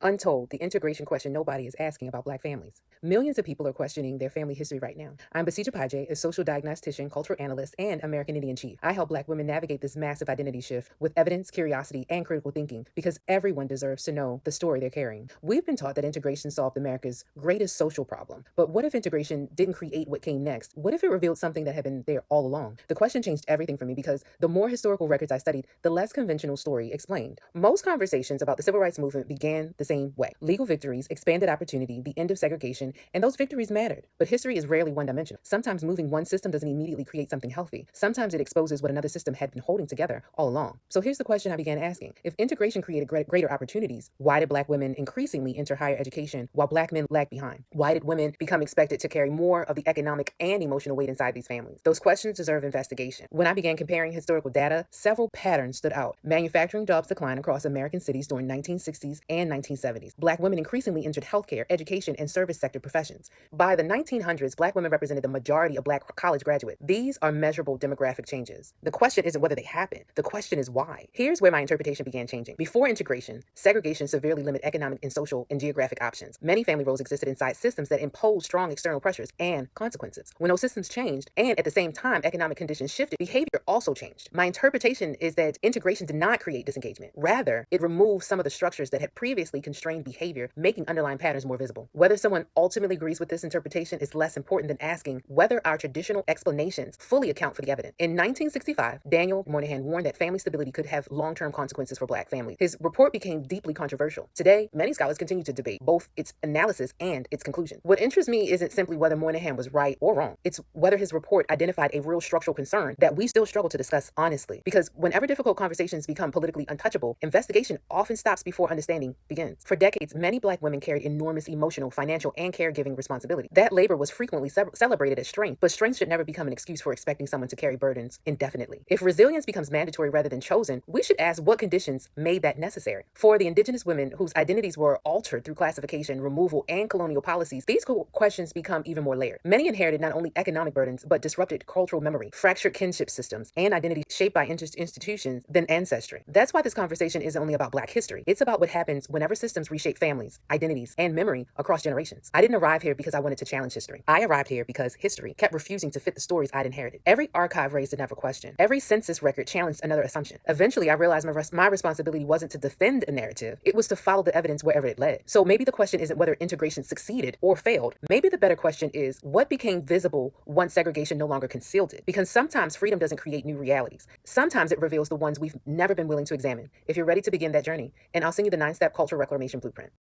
Untold, the integration question nobody is asking about Black families. Millions of people are questioning their family history right now. I'm Basija Pajay, a social diagnostician, cultural analyst, and American Indian chief. I help Black women navigate this massive identity shift with evidence, curiosity, and critical thinking because everyone deserves to know the story they're carrying. We've been taught that integration solved America's greatest social problem. But what if integration didn't create what came next? What if it revealed something that had been there all along? The question changed everything for me because the more historical records I studied, the less conventional story explained. Most conversations about the civil rights movement began the same way. Legal victories, expanded opportunity, the end of segregation, and those victories mattered. But history is rarely one-dimensional. Sometimes moving one system doesn't immediately create something healthy. Sometimes it exposes what another system had been holding together all along. So here's the question I began asking. If integration created greater opportunities, why did Black women increasingly enter higher education while Black men lagged behind? Why did women become expected to carry more of the economic and emotional weight inside these families? Those questions deserve investigation. When I began comparing historical data, several patterns stood out. Manufacturing jobs declined across American cities during 1960s and 1970s. Black women increasingly entered healthcare, education, and service sector professions. By the 1900s, Black women represented the majority of Black college graduates. These are measurable demographic changes. The question isn't whether they happen. The question is why. Here's where my interpretation began changing. Before integration, segregation severely limited economic and social and geographic options. Many family roles existed inside systems that imposed strong external pressures and consequences. When those systems changed, and at the same time economic conditions shifted, behavior also changed. My interpretation is that integration did not create disengagement. Rather, it removed some of the structures that had previously constrained behavior, making underlying patterns more visible. Whether someone ultimately agrees with this interpretation is less important than asking whether our traditional explanations fully account for the evidence. In 1965, Daniel Moynihan warned that family stability could have long-term consequences for Black families. His report became deeply controversial. Today, many scholars continue to debate both its analysis and its conclusion. What interests me isn't simply whether Moynihan was right or wrong. It's whether his report identified a real structural concern that we still struggle to discuss honestly. Because whenever difficult conversations become politically untouchable, investigation often stops before understanding begins. For decades, many Black women carried enormous emotional, financial, and caregiving responsibility. That labor was frequently celebrated as strength, but strength should never become an excuse for expecting someone to carry burdens indefinitely. If resilience becomes mandatory rather than chosen, we should ask what conditions made that necessary. For the Indigenous women whose identities were altered through classification, removal, and colonial policies, these questions become even more layered. Many inherited not only economic burdens, but disrupted cultural memory, fractured kinship systems, and identity shaped by institutions than ancestry. That's why this conversation isn't only about Black history. It's about what happens whenever systems reshape families, identities, and memory across generations. I didn't arrive here because I wanted to challenge history. I arrived here because history kept refusing to fit the stories I'd inherited. Every archive raised another question. Every census record challenged another assumption. Eventually, I realized my responsibility wasn't to defend a narrative. It was to follow the evidence wherever it led. So maybe the question isn't whether integration succeeded or failed. Maybe the better question is what became visible once segregation no longer concealed it. Because sometimes freedom doesn't create new realities. Sometimes it reveals the ones we've never been willing to examine. If you're ready to begin that journey, and I'll send you the 9-step cultural reclamation blueprint.